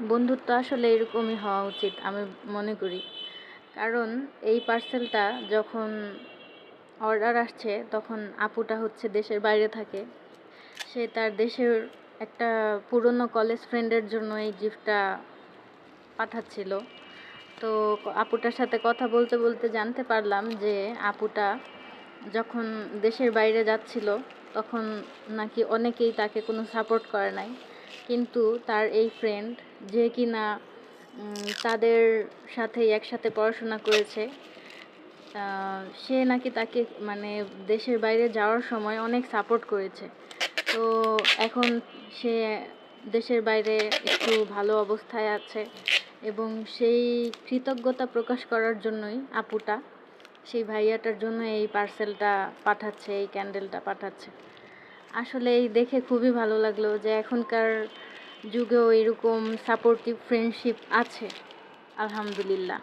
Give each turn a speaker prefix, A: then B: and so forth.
A: বন্ধুত্ব আসলে এরকমই হওয়া উচিত আমি মনে করি। কারণ এই পার্সেলটা যখন অর্ডার আসছে তখন আপুটা হচ্ছে দেশের বাইরে থাকে। সে তার দেশের একটা পুরনো কলেজ ফ্রেন্ডের জন্য এই গিফটটা পাঠাচ্ছিল। তো আপুটার সাথে কথা বলতে বলতে জানতে পারলাম যে আপুটা যখন দেশের বাইরে যাচ্ছিল তখন নাকি অনেকেই তাকে কোনো সাপোর্ট করে নাই, কিন্তু তার এই ফ্রেন্ড যে কিনা তাদের সাথেই একসাথে পড়াশোনা করেছে, সে নাকি তাকে মানে দেশের বাইরে যাওয়ার সময় অনেক সাপোর্ট করেছে। তো এখন সে দেশের বাইরে একটু ভালো অবস্থায় আছে এবং সেই কৃতজ্ঞতা প্রকাশ করার জন্যই আপুটা সেই ভাইয়াটার জন্য এই পার্সেলটা পাঠাচ্ছে, এই ক্যান্ডেলটা পাঠাচ্ছে। আসলে এই দেখে খুবই ভালো লাগলো যে এখনকার যুগেও এরকম সাপোর্টিভ ফ্রেন্ডশিপ আছে, আলহামদুলিল্লাহ।